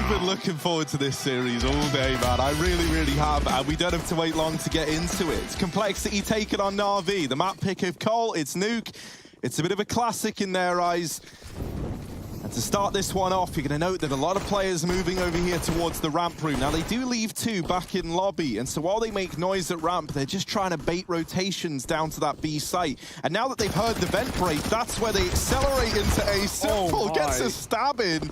I've been looking forward to this series all day, man. I really, really have. And we don't have to wait long to get into it. It's Complexity taking on Navi. The map pick of Cole, it's Nuke. It's a bit of a classic in their eyes. And to start this one off, you're going to note that a lot of players moving over here towards the ramp room. Now, they do leave two back in lobby, and so while they make noise at ramp, they're just trying to bait rotations down to that B site. And now that they've heard the vent break, that's where they accelerate into A. Simple gets a stab in,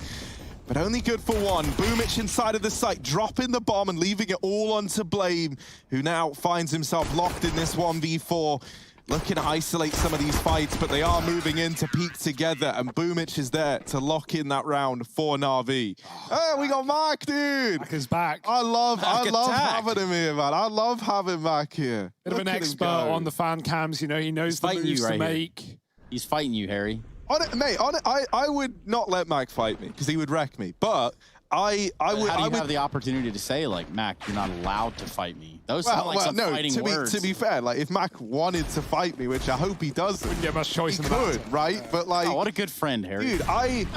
but only good for one. Boomich inside of the site, dropping the bomb and leaving it all onto Blame, who now finds himself locked in this 1v4. Looking to isolate some of these fights, but they are moving in to peak together, and Boomich is there to lock in that round for Navi. Oh, we got Mac, dude! Mac is back. I love having him here, man. I love having Mac here. Bit of an expert on the fan cams, you know, he knows the moves to make. He's fighting you, Harry. I would not let Mac fight me, because he would wreck me, but I would have the opportunity to say, like, Mac, you're not allowed to fight me. Those sound like some fighting words. To be fair, like, if Mac wanted to fight me, which I hope he does, wouldn't get much choice in that. He could, right? But like, what a good friend, Harry. Dude, I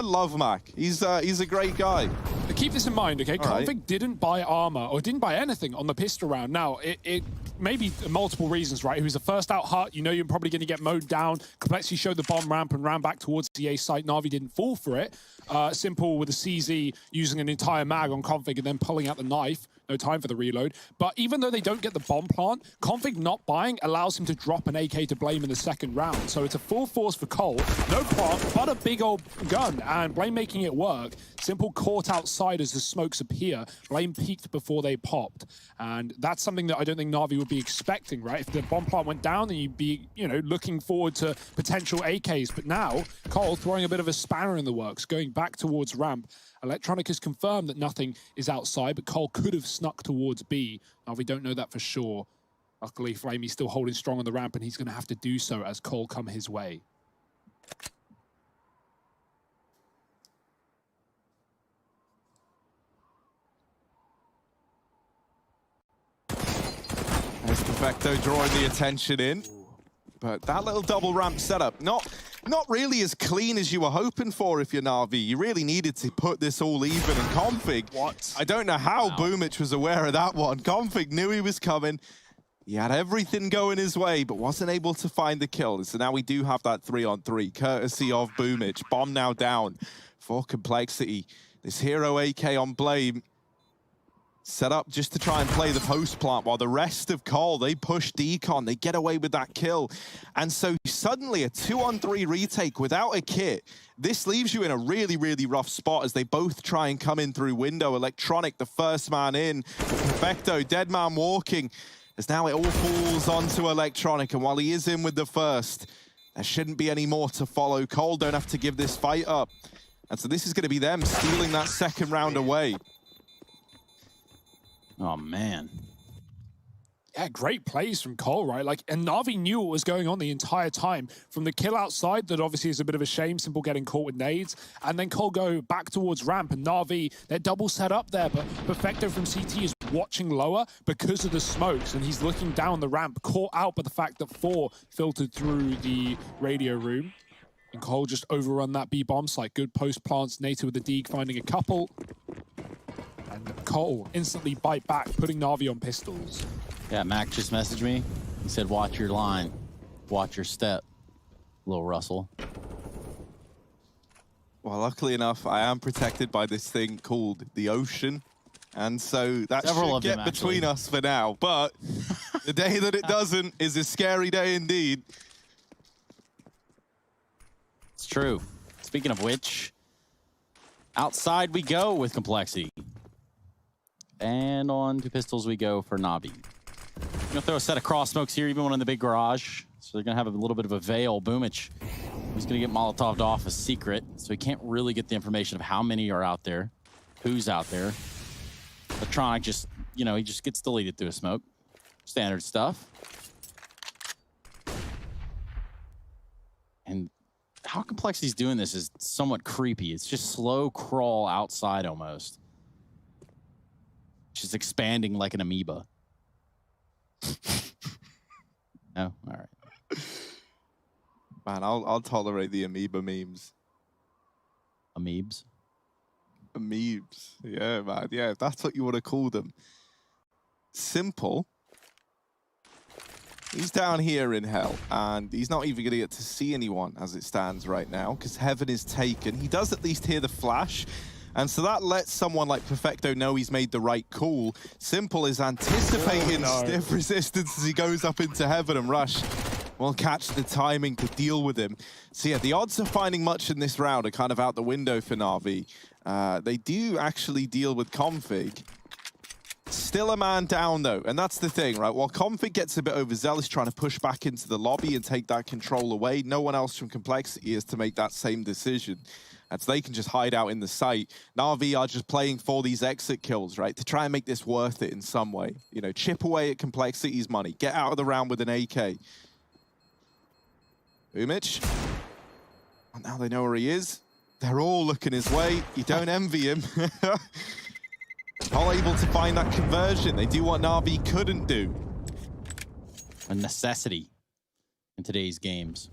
love Mac. He's a great guy. Keep this in mind, okay? Config didn't buy armor or didn't buy anything on the pistol round. Now, it may be multiple reasons, right? He was the first out hut. You know you're probably going to get mowed down. Complexity showed the bomb ramp and ran back towards the A site. Navi didn't fall for it. Simple with a CZ using an entire mag on Config and then pulling out the knife. No time for the reload. But even though they don't get the bomb plant, Config not buying allows him to drop an AK to Blame in the second round. So it's a full force for Cole. No plant, but a big old gun. And Blame making it work. Simple caught outside as the smokes appear. Blame peaked before they popped. And that's something that I don't think Navi would be expecting, right? If the bomb plant went down, then you'd be, you know, looking forward to potential AKs. But now, Cole throwing a bit of a spanner in the works, going back towards ramp. Electronic has confirmed that nothing is outside, but Cole could have snuck towards B. Now, we don't know that for sure. Luckily, Flamey's still holding strong on the ramp, and he's going to have to do so as Cole come his way. There's Perfecto drawing the attention in. But that little double ramp setup, not really as clean as you were hoping for if you're Navi. You really needed to put this all even in Config. What? I don't know how Boomich was aware of that one. Config knew he was coming. He had everything going his way, but wasn't able to find the kill. So now we do have that 3-on-3, courtesy of Boomich. Bomb now down for Complexity. This hero AK on Blame. Set up just to try and play the post plant while the rest of Cole, they push decon, they get away with that kill. And so suddenly a 2-on-3 retake without a kit. This leaves you in a really, really rough spot as they both try and come in through window. Electronic, the first man in. Perfecto, dead man walking. As now it all falls onto Electronic, and while he is in with the first, there shouldn't be any more to follow. Cole don't have to give this fight up. And so this is going to be them stealing that second round away. Oh, man. Yeah, great plays from Cole, right? Like, and Navi knew what was going on the entire time. From the kill outside, that obviously is a bit of a shame, Simple getting caught with nades. And then Cole go back towards ramp, and Navi, they're double set up there, but Perfecto from CT is watching lower because of the smokes, and he's looking down the ramp, caught out by the fact that 4 filtered through the radio room. And Cole just overrun that B bomb site. Good post plants, Nato with the Deeg finding a couple. And Cole instantly bite back, putting Navi on pistols. Yeah, Mac just messaged me. He said, watch your line, watch your step, little Russell. Well, luckily enough, I am protected by this thing called the ocean. And so that should get between us for now. But the day that it doesn't is a scary day indeed. It's true. Speaking of which, outside we go with Complexity. And on to pistols we go for Navi. I'm gonna throw a set of cross smokes here, even one in the big garage. So they're gonna have a little bit of a veil. Boomich, he's gonna get Molotov'd off a secret, so he can't really get the information of how many are out there, who's out there. Electronic just, you know, he just gets deleted through a smoke. Standard stuff. And how Complexity's doing this is somewhat creepy. It's just slow crawl outside almost. Just expanding like an amoeba. No? All right. Man, I'll tolerate the amoeba memes. Amoebs? Memes. Yeah, man. Yeah, if that's what you want to call them. Simple. He's down here in hell, and he's not even going to get to see anyone as it stands right now, because heaven is taken. He does at least hear the flash, and so that lets someone like Perfecto know he's made the right call. Simple is anticipating stiff resistance as he goes up into heaven, and Rush will catch the timing to deal with him. So yeah, the odds of finding much in this round are kind of out the window for Navi. They do actually deal with Config. Still a man down, though, and that's the thing, right? While Config gets a bit overzealous trying to push back into the lobby and take that control away, no one else from Complexity is to make that same decision. And so they can just hide out in the site. Navi are just playing for these exit kills, right? To try and make this worth it in some way. You know, chip away at Complexity's money. Get out of the round with an AK. Umich. And now they know where he is. They're all looking his way. You don't envy him. All able to find that conversion. They do what Navi couldn't do. A necessity in today's games.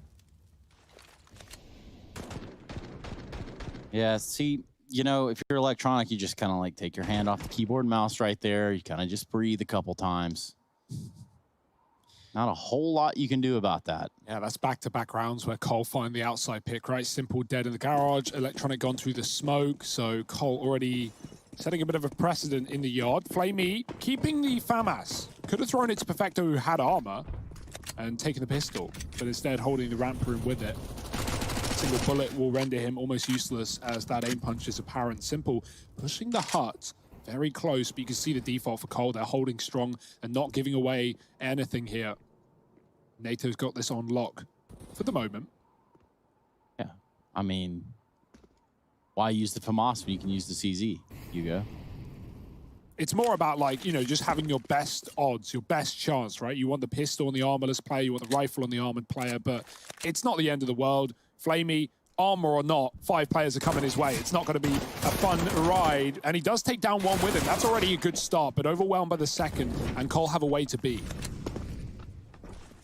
Yeah, see, you know, if you're electronic, you just kind of like take your hand off the keyboard and mouse right there. You kind of just breathe a couple times. Not a whole lot you can do about that. Yeah, that's back-to-back rounds where Cole find the outside pick, right? Simple dead in the garage, Electronic gone through the smoke, so Cole already setting a bit of a precedent in the yard. Flamey keeping the FAMAS. Could have thrown it to Perfecto, who had armor, and taken the pistol, but instead holding the ramp room with it. Single bullet will render him almost useless as that aim punch is apparent. Simple pushing the hut very close, but you can see the default for Cole. They're holding strong and not giving away anything here. NATO's got this on lock for the moment. Yeah, I mean, why use the FAMAS when you can use the CZ, Hugo? It's more about, like, you know, just having your best odds, your best chance, right? You want the pistol on the armorless player, you want the rifle on the armored player, but it's not the end of the world. Flamey, armor or not, 5 players are coming his way. It's not going to be a fun ride, and he does take down one with him. That's already a good start, but overwhelmed by the second, and Cole have a way to be.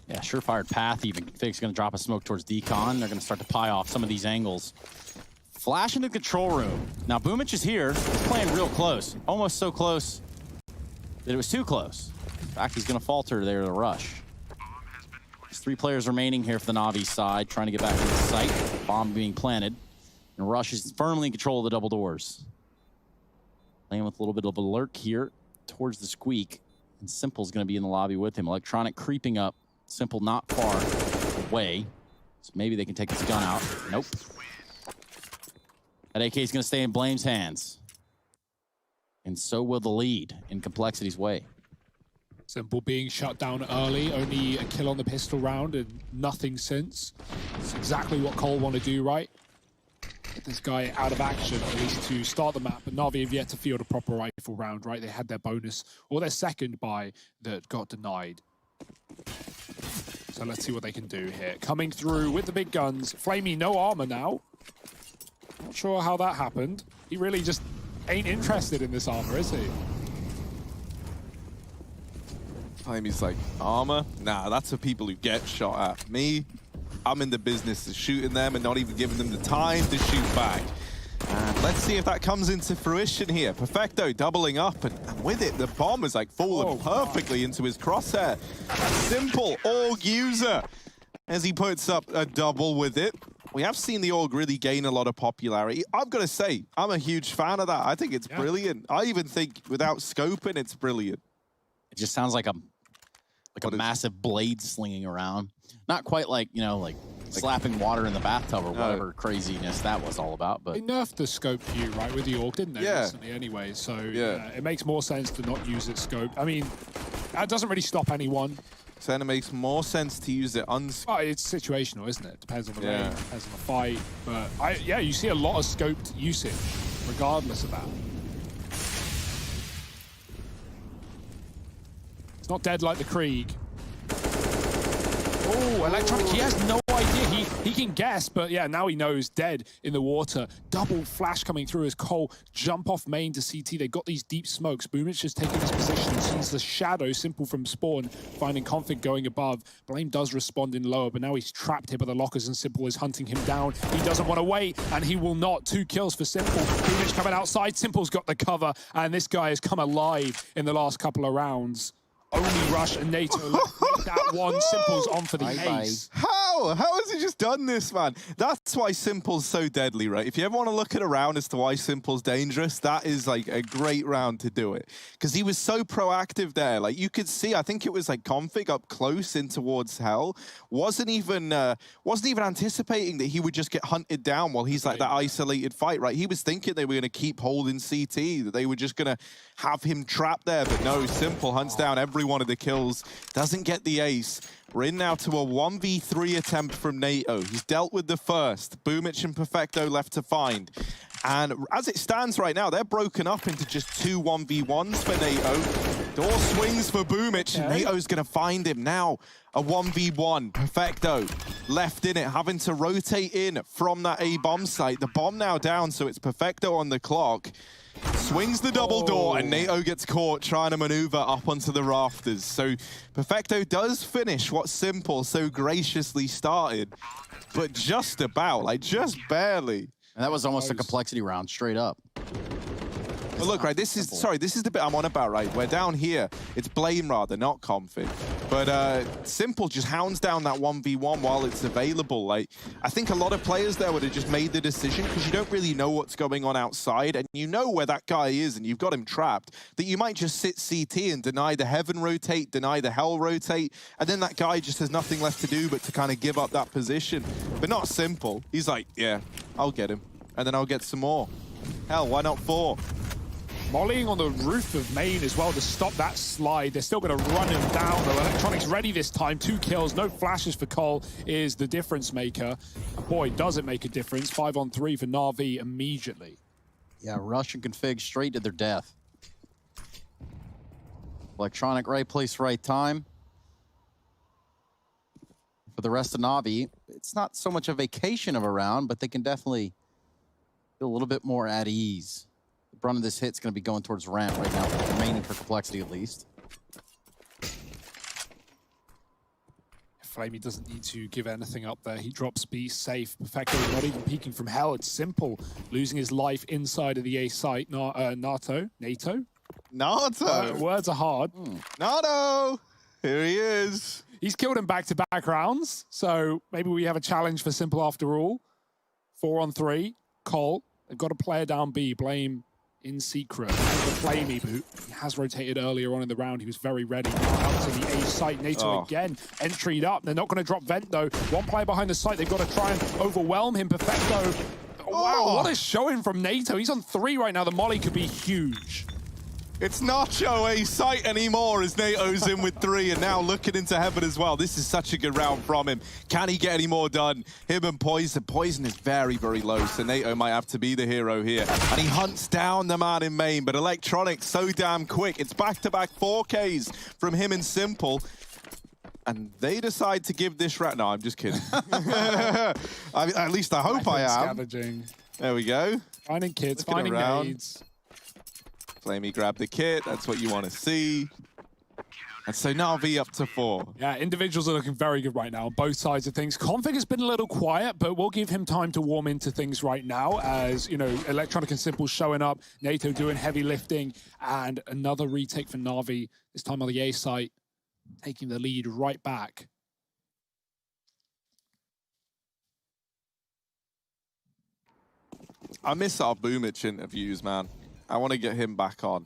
Yeah, surefire path. Even Fig's going to drop a smoke towards Decon. They're going to start to pie off some of these angles. Flash into the control room. Now, Boomich is here. He's playing real close. Almost so close that it was too close. In fact, he's going to falter there to Rush. There's 3 players remaining here for the Navi side, trying to get back to the site. Bomb being planted. And Rush is firmly in control of the double doors. Playing with a little bit of a lurk here towards the squeak. And Simple's going to be in the lobby with him. Electronic creeping up. Simple not far away. So maybe they can take this gun out. Nope. That AK is going to stay in Blame's hands. And so will the lead in Complexity's way. Simple being shut down early, only a kill on the pistol round and nothing since. It's exactly what Cole want to do, right? Get this guy out of action, at least to start the map. But Navi have yet to field a proper rifle round, right? They had their bonus, or their second buy that got denied. So let's see what they can do here. Coming through with the big guns. Flamey, no armor now. Not sure how that happened. He really just ain't interested in this armor, is he? Flamey's like, armor? Nah, that's for people who get shot at. Me, I'm in the business of shooting them and not even giving them the time to shoot back. And let's see if that comes into fruition here. Perfecto doubling up, and with it, the bomb is like fallen perfectly into his crosshair. Simple AUG user as he puts up a double with it. We have seen the AUG really gain a lot of popularity. I've got to say, I'm a huge fan of that. I think it's brilliant. I even think without scoping, it's brilliant. It just sounds like a massive blade slinging around. Not quite like, you know, like slapping water in the bathtub or whatever craziness that was all about. But they nerfed the scope view, right, with the AUG, didn't they, recently anyway? So it makes more sense to not use it scope. I mean, that doesn't really stop anyone. So then it makes more sense to use it unscoped. Oh, it's situational, isn't it? Depends on the range, depends on the fight. But yeah, you see a lot of scoped usage, regardless of that. It's not dead like the Krieg. Oh, Electronic, he has no idea. He can guess, but yeah, now he knows. Dead in the water. Double flash coming through as Cole jump off main to CT. They've got these deep smokes. Boomich just taking his position. Sees the shadow, Simple from spawn, finding Config going above. Blame does respond in lower, but now he's trapped here by the lockers and Simple is hunting him down. He doesn't want to wait, and he will not. 2 kills for Simple. Boomich coming outside. Simple's got the cover, and this guy has come alive in the last couple of rounds. Only Rush and NATO left with that one. Simple's on for the ace. How has he just done this, man? That's why Simple's so deadly, right? If you ever want to look at a round as to why Simple's dangerous, that is like a great round to do it. Because he was so proactive there. Like you could see, I think it was like Config up close in towards Hell. Wasn't even anticipating that he would just get hunted down while he's like that isolated fight, right? He was thinking they were going to keep holding CT, that they were just going to have him trapped there. But no, Simple hunts down every one of the kills, doesn't get the ace. We're in now to a 1v3 attempt from NATO. He's dealt with the first. Boomich and Perfecto left to find. And as it stands right now, they're broken up into just 2 1v1s for NATO. Door swings for Boomich, and NATO's going to find him now. A 1v1. Perfecto left in it, having to rotate in from that A bomb site. The bomb now down, so it's Perfecto on the clock. Swings the double door, and NATO gets caught trying to maneuver up onto the rafters. So Perfecto does finish what Simple so graciously started, but just about, like just barely. And that was almost a complexity round, straight up. But look, right, this is the bit I'm on about, right? We're down here. It's Blame rather, not Config. But Simple just hounds down that 1v1 while it's available. Like, I think a lot of players there would have just made the decision, because you don't really know what's going on outside, and you know where that guy is, and you've got him trapped, that you might just sit CT and deny the Heaven rotate, deny the Hell rotate, and then that guy just has nothing left to do but to kind of give up that position. But not Simple. He's like, yeah, I'll get him, and then I'll get some more. Hell, why not 4? Mollying on the roof of main as well to stop that slide. They're still going to run him down, though. Electronics ready this time. 2 kills, no flashes for Cole is the difference maker. And boy, does it make a difference. 5 on 3 for Navi immediately. Yeah, Rush and Config straight to their death. Electronic, right place, right time. For the rest of Navi, it's not so much a vacation of a round, but they can definitely feel a little bit more at ease. The brunt of this hit's going to be going towards ramp right now, remaining for complexity at least. Flamey doesn't need to give anything up there. He drops B safe. Perfecto not even peeking from Hell. It's Simple losing his life inside of the A site. NATO? Words are hard. NATO! Here he is. He's killed him back-to-back rounds, so maybe we have a challenge for Simple after all. 4 on 3. Cole, they've got a player down B. Blame in secret. The Flamey boot. He has rotated earlier on in the round. He was very ready. Now out to the A site. NATO again entryed up. They're not going to drop Vent, though. One player behind the site. They've got to try and overwhelm him. Perfecto. Wow, what a showing from NATO. He's on 3 right now. The molly could be huge. It's not A site anymore as NATO's in with 3 and now looking into Heaven as well. This is such a good round from him. Can he get any more done? Him and Poison. Poison is very, very low, so NATO might have to be the hero here. And he hunts down the man in main, but Electronic so damn quick. It's back-to-back 4Ks from him and Simple. And they decide to give this round. No, I'm just kidding. At least I hope I am. Scavenging. There we go. Finding kids, finding nades. Flamey grab the kit. That's what you want to see. And so Navi up to 4. Yeah, individuals are looking very good right now on both sides of things. Config has been a little quiet, but we'll give him time to warm into things right now as, you know, Electronic and Simple showing up, NATO doing heavy lifting, and another retake for Navi, this time on the A site, taking the lead right back. I miss our Boomich interviews, man. I want to get him back on.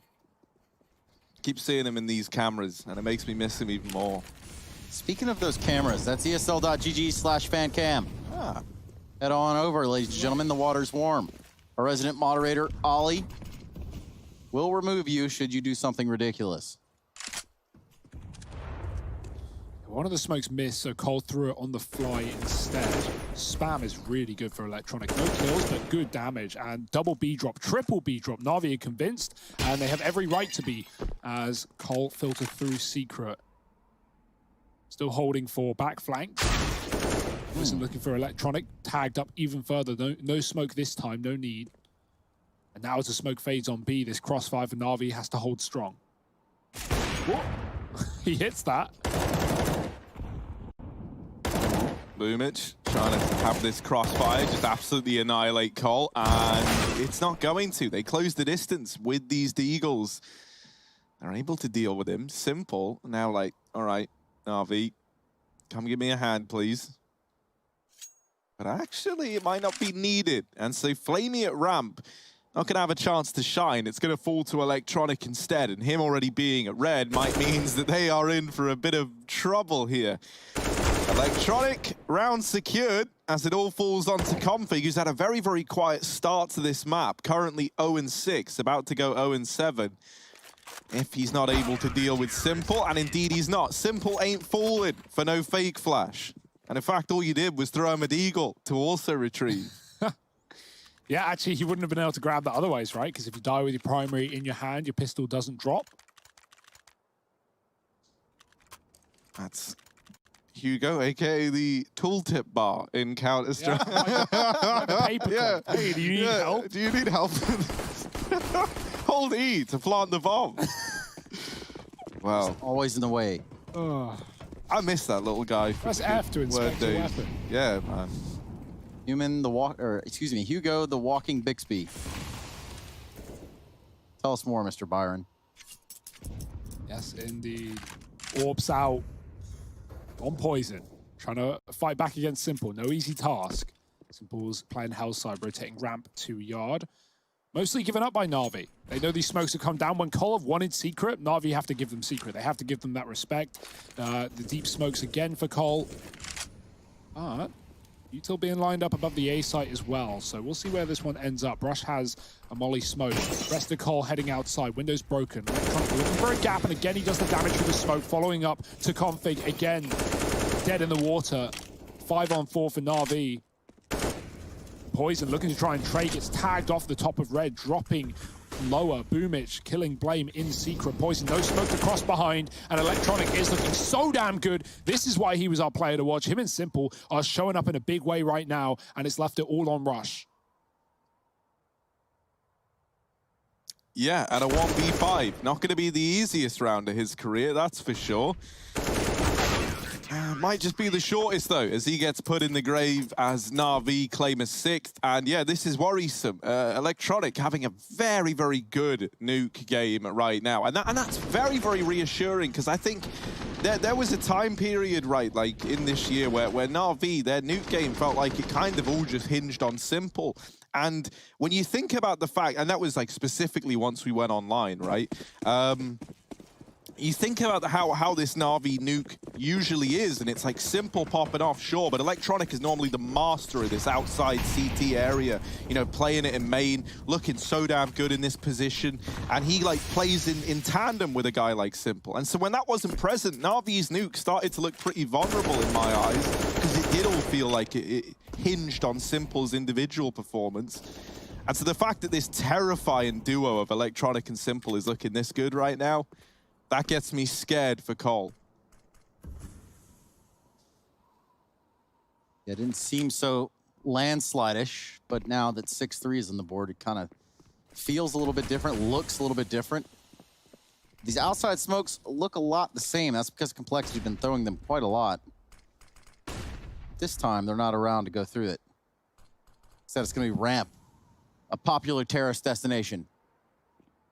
Keep seeing him in these cameras, and it makes me miss him even more. Speaking of those cameras, that's esl.gg/fancam. Head on over, ladies and gentlemen. The water's warm. Our resident moderator, Ollie, will remove you should you do something ridiculous. One of the smokes missed, so Cole threw it on the fly instead. Spam is really good for Electronic. No kills, but good damage. And double B drop, triple B drop. Navi are convinced, and they have every right to be as Cole filtered through secret. Still holding for back flank. Poison looking for electronic, tagged up even further. No smoke this time, no need. And now as the smoke fades on B, this crossfire for Navi has to hold strong. He hits that. Boomich trying to have this crossfire just absolutely annihilate Cole, and it's not going to. They close the distance with these Deagles. They're able to deal with him. Simple. Now, like, all right, Navi, come give me a hand, please. But actually, it might not be needed. And so Flamey at ramp, not going to have a chance to shine. It's going to fall to Electronic instead. And him already being at red might means that they are in for a bit of trouble here. Electronic, round secured, as it all falls onto Config, who's had a very, very quiet start to this map. Currently 0-6, about to go 0-7. If he's not able to deal with Simple, and indeed he's not. Simple ain't falling for no fake flash. And in fact, all you did was throw him a Deagle to also retrieve. Yeah, actually, he wouldn't have been able to grab that otherwise, right? Because if you die with your primary in your hand, your pistol doesn't drop. That's Hugo, aka the tooltip bar in Counter-Strike. Yeah, like the paper Yeah. clip. Hey, do you need help? Do you need help? Hold E to plant the bomb. Wow. Always in the way. Oh, I miss that little guy. press F to inspect your weapon. Yeah, man. Hugo, the walking Bixby. Tell us more, Mr. Byron. Yes, indeed. Orbs out on Poison. Trying to fight back against Simple. No easy task. Simple's playing Hellside, rotating ramp to yard. Mostly given up by Navi. They know these smokes have come down. When Cole have wanted secret, Navi have to give them secret. They have to give them that respect. The deep smokes again for Cole. But Util being lined up above the A site as well. So we'll see where this one ends up. Rush has a molly smoke. Rest of Cole heading outside. Windows broken. Electronic looking for a gap, and again he does the damage through the smoke. Following up to Config again. Dead in the water. 5-on-4 for Navi. Poison looking to try and trade, gets tagged off the top of red, dropping lower. Boomich killing Blame in secret. Poison, no smoke to cross behind, and Electronic is looking so damn good. This is why he was our player to watch. Him and Simple are showing up in a big way right now, and it's left it all on Rush. Yeah, and a 1v5. Not going to be the easiest round of his career, that's for sure. Might just be the shortest, though, as he gets put in the grave as Navi claim a 6th. And yeah, this is worrisome. Electronic having a very, very good Nuke game right now. And that's very, very reassuring, because I think there was a time period, right, like in this year where Navi, their Nuke game felt like it kind of all just hinged on Simple. And when you think about the fact, and that was like specifically once we went online, right? You think about how this Navi Nuke usually is, and it's like Simple popping off, sure, but Electronic is normally the master of this outside CT area, you know, playing it in main, looking so damn good in this position, and he like plays in tandem with a guy like Simple. And so when that wasn't present, Navi's Nuke started to look pretty vulnerable in my eyes, because it did all feel like it hinged on Simple's individual performance. And so the fact that this terrifying duo of Electronic and Simple is looking this good right now, that gets me scared for Cole. It didn't seem so landslide-ish, but now that 6-3 is on the board, it kind of feels a little bit different, looks a little bit different. These outside smokes look a lot the same. That's because Complexity's been throwing them quite a lot. This time, they're not around to go through it. Instead, it's going to be ramp, a popular terrorist destination.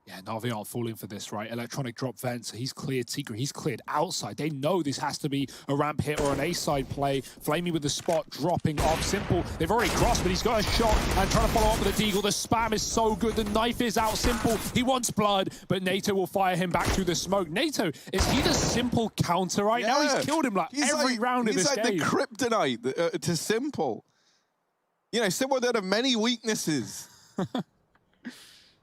Yeah, Navi aren't falling for this, right? Electronic drop vent, so he's cleared secret, he's cleared outside. They know this has to be a ramp hit or an A-side play. Flamey with the spot, dropping off Simple. They've already crossed, but he's got a shot and trying to follow up with a Deagle. The spam is so good, the knife is out. Simple, he wants blood, but NATO will fire him back through the smoke. NATO, is he the Simple counter right now? He's killed him like every round of this game. He's like the kryptonite to Simple. You know, Simple don't have many weaknesses.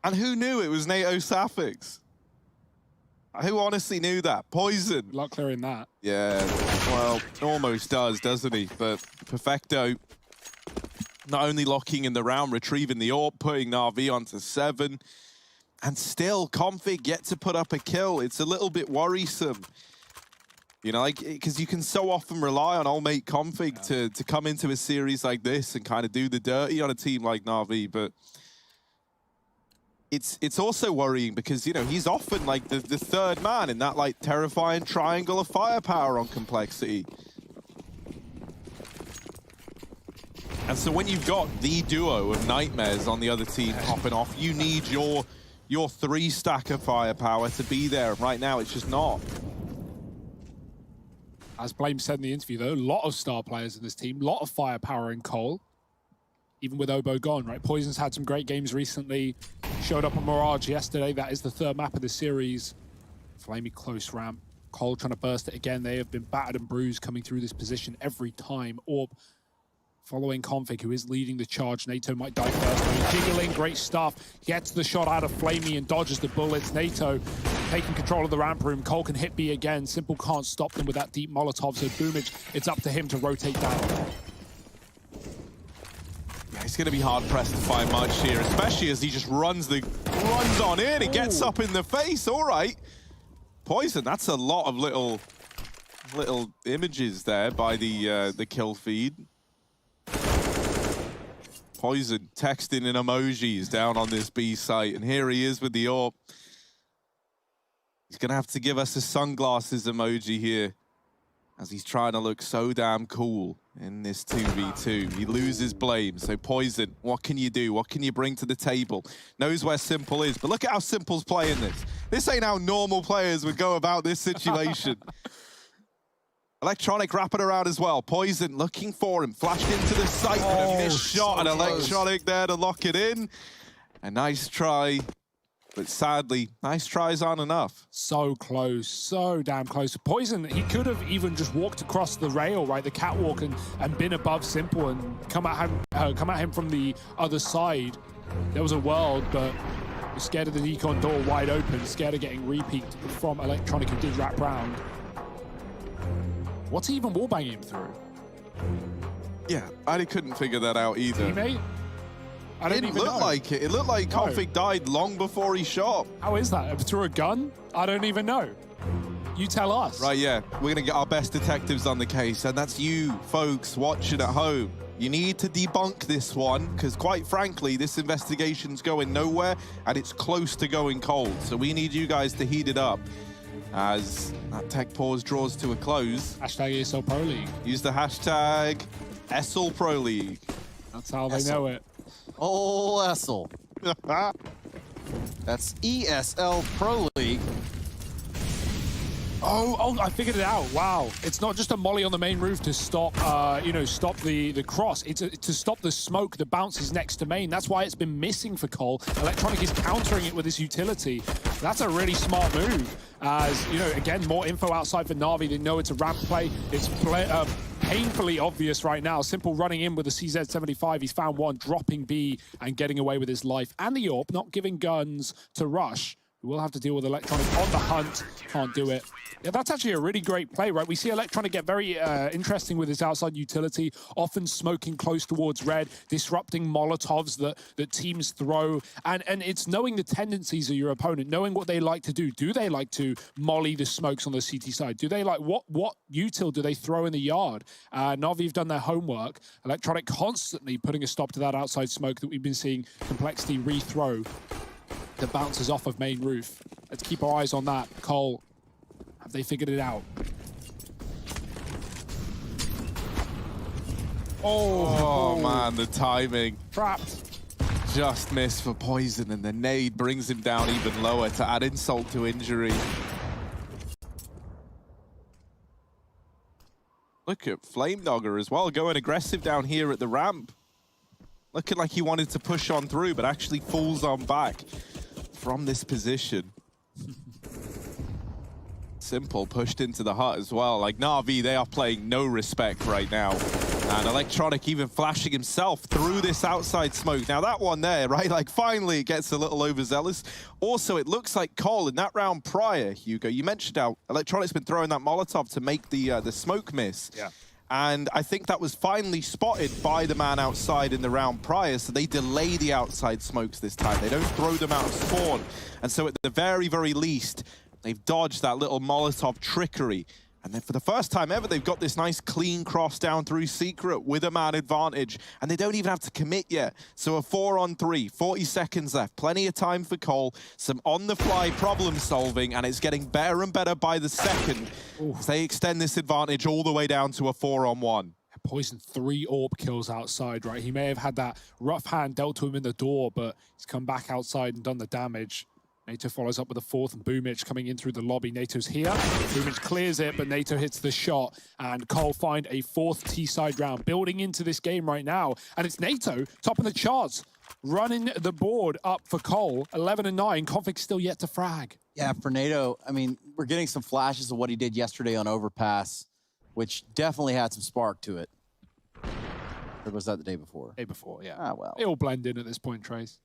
And who knew it was NATO Sapphics? Who honestly knew that? Poison. Luck clearing that. Yeah, well, almost does, doesn't he? But Perfecto not only locking in the round, retrieving the AWP, putting Navi onto 7, and still Config get to put up a kill. It's a little bit worrisome. You know, like, because you can so often rely on old mate config to come into a series like this and kind of do the dirty on a team like Navi, but it's also worrying because, you know, he's often like the third man in that like terrifying triangle of firepower on Complexity. And so when you've got the duo of nightmares on the other team popping off, you need your 3-stack of firepower to be there. Right now, it's just not. As Blame said in the interview, though, a lot of star players in this team, a lot of firepower in Cole, even with Obo gone, right? Poison's had some great games recently, showed up on Mirage yesterday. That is the third map of the series. Flamey close ramp. Cole trying to burst it again. They have been battered and bruised coming through this position every time. Orb following Config, who is leading the charge. NATO might die first. He's jiggling, great stuff. Gets the shot out of Flamey and dodges the bullets. NATO taking control of the ramp room. Cole can hit B again. Simple can't stop them with that deep Molotov, so Boomage, it's up to him to rotate down. Yeah, it's going to be hard-pressed to find much here, especially as he just runs on in. It gets up in the face. All right. Poison, that's a lot of little images there by the kill feed. Poison texting in emojis down on this B site, and here he is with the AWP. He's gonna have to give us a sunglasses emoji here, as he's trying to look so damn cool in this 2v2. He loses Blame, so Poison, what can you do? What can you bring to the table? Knows where Simple is, but look at how Simple's playing this. This ain't how normal players would go about this situation. Electronic wrapping around as well. Poison looking for him. Flashed into the sight and a missed shot. And Electronic there to lock it in. A nice try. But sadly, nice tries aren't enough. So close, so damn close. Poison, he could have even just walked across the rail, right, the catwalk, and been above Simple and come at him from the other side. There was a world, but was scared of the decon door wide open, scared of getting repeaked from Electronic, who did wrap round. What's he even wallbanging him through? Yeah, I couldn't figure that out either. Teammate? I don't even look like it. It looked like Config died long before he shot. How is that? Through a gun? I don't even know. You tell us. Right, yeah. We're going to get our best detectives on the case, and that's you, folks, watching at home. You need to debunk this one, because quite frankly, this investigation's going nowhere, and it's close to going cold. So we need you guys to heat it up. As that tech pause draws to a close. Hashtag ESL Pro League. Use the hashtag ESL Pro League. That's how they know it. Oh, ESL. That's ESL Pro League. Oh, I figured it out. Wow. It's not just a molly on the main roof to stop, stop the cross. It's to stop the smoke that bounces next to main. That's why it's been missing for Cole. Electronic is countering it with his utility. That's a really smart move. As, again, more info outside for Navi. They know it's a ramp play. It's painfully obvious right now. Simple running in with the CZ-75. He's found one, dropping B and getting away with his life. And the AWP not giving guns to Rush. We'll have to deal with Electronic on the hunt. Can't do it. Yeah, that's actually a really great play, right? We see Electronic get very interesting with his outside utility, often smoking close towards red, disrupting Molotovs that teams throw. And it's knowing the tendencies of your opponent, knowing what they like to do. Do they like to molly the smokes on the CT side? Do they like, what util do they throw in the yard? Navi have done their homework. Electronic constantly putting a stop to that outside smoke that we've been seeing Complexity rethrow. That bounces off of main roof. Let's keep our eyes on that. Cole, have they figured it out? Oh man, the timing. Trapped. Just missed for Poison, and the nade brings him down even lower to add insult to injury. Look at Flame Dogger as well, going aggressive down here at the ramp. Looking like he wanted to push on through, but actually falls on back from this position. Simple pushed into the hut as well. Like Navi, they are playing no respect right now. And Electronic even flashing himself through this outside smoke. Now that one there, right? Like finally it gets a little overzealous. Also, it looks like Cole in that round prior, Hugo, you mentioned how Electronic's been throwing that Molotov to make the smoke miss. Yeah. And I think that was finally spotted by the man outside in the round prior, so they delay the outside smokes this time. They don't throw them out of spawn. And so at the very, very least, they've dodged that little Molotov trickery. And then for the first time ever, they've got this nice clean cross down through Secret with a man advantage. And they don't even have to commit yet. So a 4-on-3, 40 seconds left. Plenty of time for Cole. Some on-the-fly problem solving, and it's getting better and better by the second. As they extend this advantage all the way down to a 4-on-1. Poison 3 AWP kills outside, right? He may have had that rough hand dealt to him in the door, but he's come back outside and done the damage. NATO follows up with a 4th, and Boomich coming in through the lobby. NATO's here. Boomich clears it, but NATO hits the shot, and Cole find a 4th T-side round. Building into this game right now, and it's NATO, top of the charts, running the board up for Cole. 11-9, Config still yet to frag. Yeah, for NATO, I mean, we're getting some flashes of what he did yesterday on Overpass, which definitely had some spark to it. Or was that the day before? Day before, yeah. Ah, well. They all blend in at this point, Trace.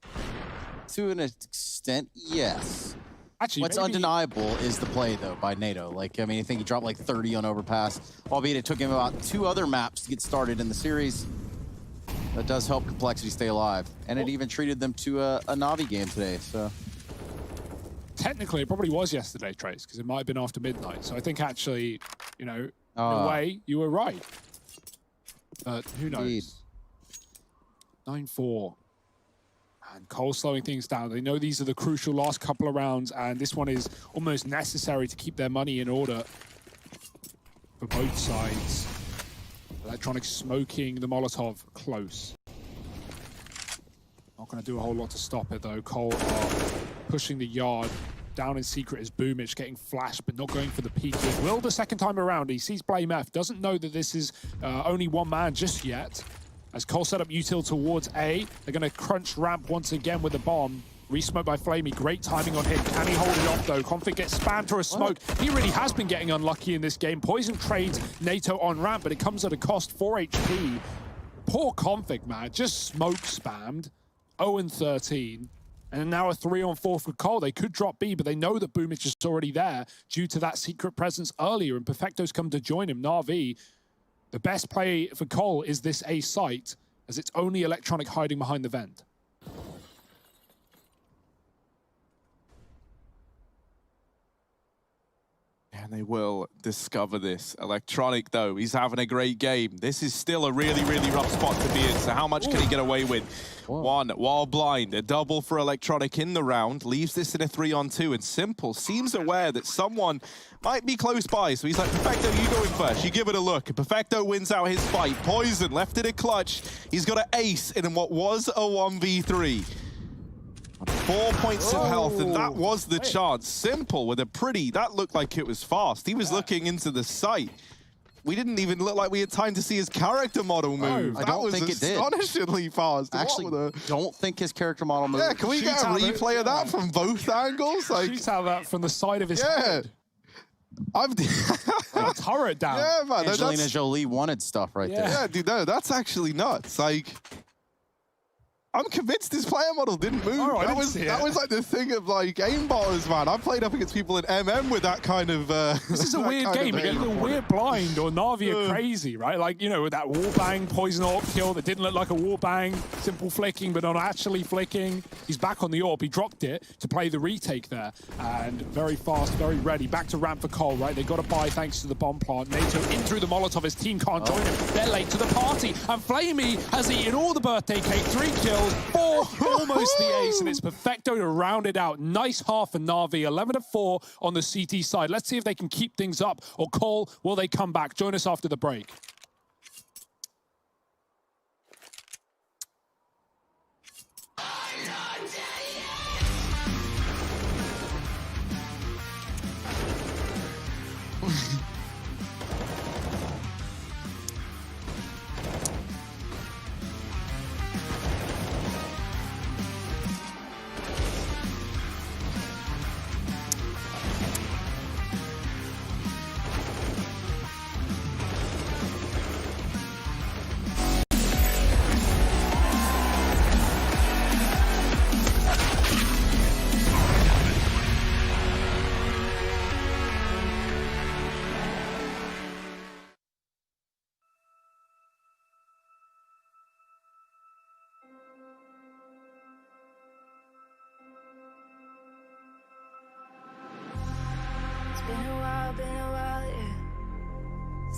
To an extent, yes. Actually, what's undeniable is the play, though, by NATO. Like, I mean, I think he dropped like 30 on Overpass, albeit it took him about 2 other maps to get started in the series. That does help Complexity stay alive. And it even treated them to a Navi game today, so. Technically, it probably was yesterday, Trace, because it might have been after midnight. So I think actually, you know, in a way, you were right. But who knows? Indeed. 9-4. And Cole slowing things down. They know these are the crucial last couple of rounds, and this one is almost necessary to keep their money in order for both sides. Electronic smoking the Molotov close. Not going to do a whole lot to stop it, though. Cole are pushing the yard. Down in Secret is Boomich, getting flashed, but not going for the peek. Will the second time around. He sees Blame F. Doesn't know that this is only one man just yet. As Cole set up util towards A, they're going to crunch ramp once again with the bomb. Re-smoke by Flamey, great timing on him. Can he hold it off though? Config gets spammed to a smoke. He really has been getting unlucky in this game. Poison trades NATO on ramp, but it comes at a cost, 4 HP. Poor Config, man, just smoke spammed. 0-13. And now a 3-on-4 for Cole. They could drop B, but they know that Boomich is already there due to that secret presence earlier, and Perfecto's come to join him. Navi, the best play for Cole is this A site, as it's only Electronic hiding behind the vent. And they will discover this. Electronic, though, he's having a great game. This is still a really, really rough spot to be in, so how much can he get away with? Whoa. 1 while blind, a double for Electronic in the round, leaves this in a 3-on-2, and Simple seems aware that someone might be close by, so he's like, Perfecto, you go in first, you give it a look. Perfecto wins out his fight. Poison left in a clutch. He's got an ace in what was a 1v3. 4 points of health, and that was the chance. Simple with a pretty, that looked like it was fast. He was looking into the site. We didn't even look like we had time to see his character model move. I don't think it did. Astonishingly fast. Actually, don't think his character model moved. Yeah, can we get a replay of that from both angles? Like, shoots out that from the side of his head. I've turret down. Yeah, man. Angelina Jolie wanted stuff right there. Yeah, dude, no, that's actually nuts. Like, I'm convinced his player model didn't move. Oh, that was like the thing of like aimbotters, man. I've played up against people in MM with that kind of. This is a weird game. Either we're blind or Navi are crazy, right? Like, you know, with that wallbang poison AWP kill that didn't look like a wallbang, simple flicking, but not actually flicking. He's back on the AWP. He dropped it to play the retake there, and very fast, very ready. Back to ramp for Cole, right? They got to buy thanks to the bomb plant. NATO in through the Molotov. His team can't join him. They're late to the party, and Flamey has eaten all the birthday cake. 3 kills. 4, almost the ace, and it's Perfecto to round it out. Nice half for Navi, 11-4 on the CT side. Let's see if they can keep things up, or Cole, will they come back? Join us after the break. Been a while, yeah.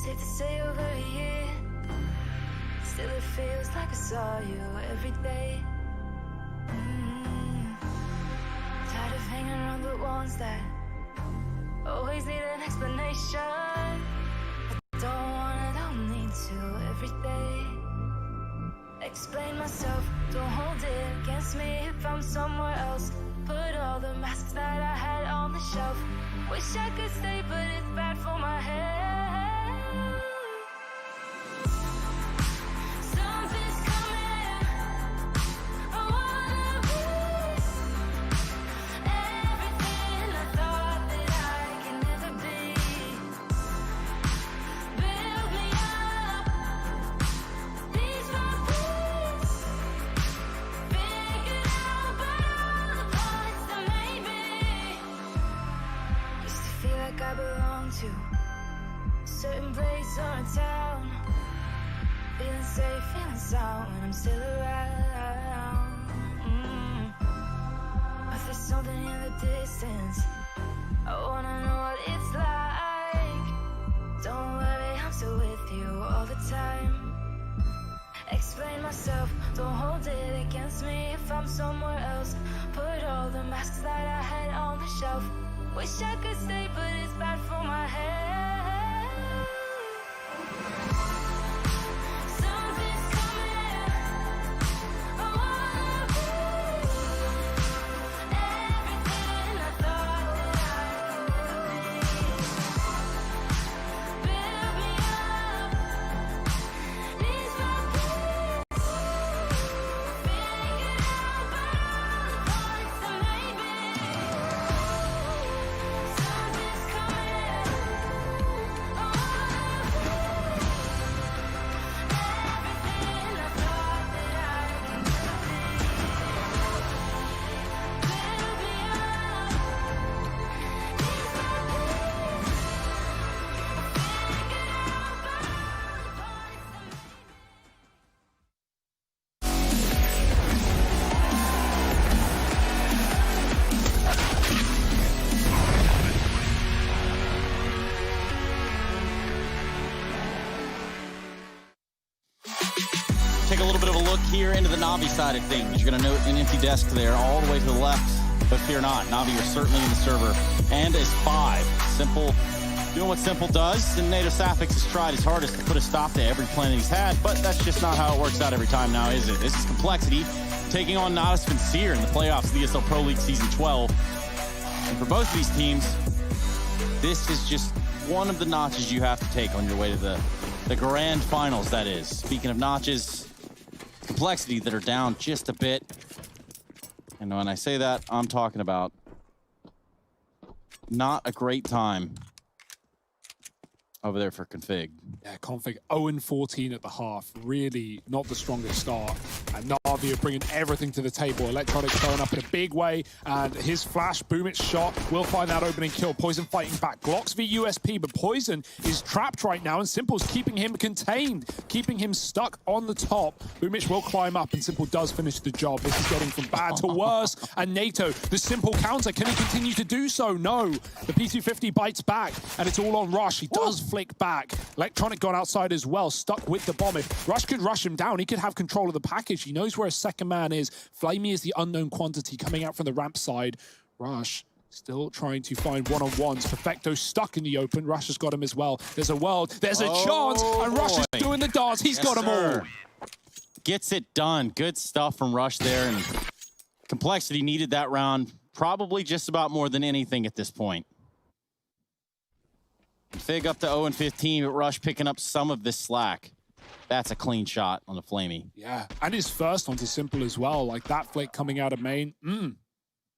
safe to say over a year. Still it feels like I saw you every day. Tired of hanging around the ones that always need an explanation. I don't need to every day. Explain myself, don't hold it against me if I'm somewhere else. Put all the masks that I had on the shelf. Wish I could stay, but it's bad for my head. Something's coming. I wanna lose everything I thought that I can never be. Build me up, these my boots. Figured out about all the parts that made me. Used to feel like I belonged to a certain place or a town. Feeling safe, feeling sound when I'm still around. But there's something in the distance. I wanna know what it's like. Don't worry, I'm still with you all the time. Explain myself, don't hold it against me if I'm somewhere else. Put all the masks that I had on the shelf. Wish I could stay, but it's bad for my head. Something's coming. I wanna lose everything I thought that I could be. Build me up, these my boots. Figured out about all the parts that made me. Something's coming. I wanna lose everything I thought that I could never be. Build me up, these my boots. Figured out about all the parts that made me. Take a little bit of a look here into the Navi side of things. You're going to note an empty desk there all the way to the left, but fear not, Navi are certainly in the server, and is 5. Simple, doing what Simple does, and Nato Safix has tried his hardest to put a stop to every plan that he's had, but that's just not how it works out every time now, is it? This is Complexity taking on Nada Sincere in the playoffs of the ESL Pro League Season 12. And for both of these teams, this is just one of the notches you have to take on your way to the grand finals, that is. Speaking of notches, Complexity that are down just a bit. And when I say that, I'm talking about not a great time over there for Config. Yeah, Config 0-14 at the half. Really not the strongest start. And Navi are bringing everything to the table. Electronic showing up in a big way. And his flash, boom, it's shot. Will find that opening kill. Poison fighting back. Glocks v USP, but Poison is trapped right now. And Simple's keeping him contained, keeping him stuck on the top. Boomich will climb up, and Simple does finish the job. This is getting from bad to worse. And Nato, the Simple counter. Can he continue to do so? No. The P250 bites back, and it's all on Rush. He does flick back. Electronic gone outside as well, stuck with the bomb. If Rush could rush him down, he could have control of the package. He knows where his second man is. Flamey is the unknown quantity coming out from the ramp side. Rush still trying to find one-on-ones. Perfecto stuck in the open. Rush has got him as well. There's a world, there's a chance, and Rush is doing the darts. He's got them all. Gets it done. Good stuff from Rush there, and Complexity needed that round probably just about more than anything at this point. Fig up to 0-15, but Rush picking up some of this slack. That's a clean shot on the Flamey. Yeah, and his first onto Simple as well. Like that flick coming out of main.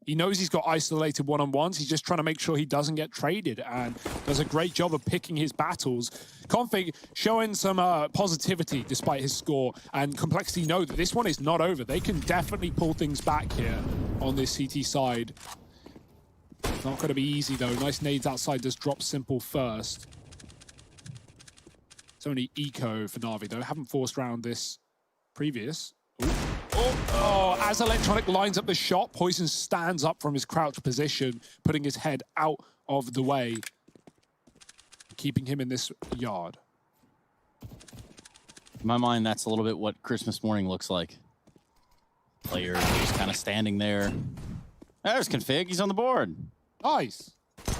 He knows he's got isolated one-on-ones. He's just trying to make sure he doesn't get traded, and does a great job of picking his battles. Config showing some positivity despite his score, and Complexity know that this one is not over. They can definitely pull things back here on this CT side. Not going to be easy, though. Nice nades outside, does drop Simple first. It's only eco for Navi, though. Haven't forced round this previous. As Electronic lines up the shot, Poison stands up from his crouch position, putting his head out of the way, keeping him in this yard. In my mind, that's a little bit what Christmas morning looks like. Player just kind of standing there. There's Config. He's on the board. Nice.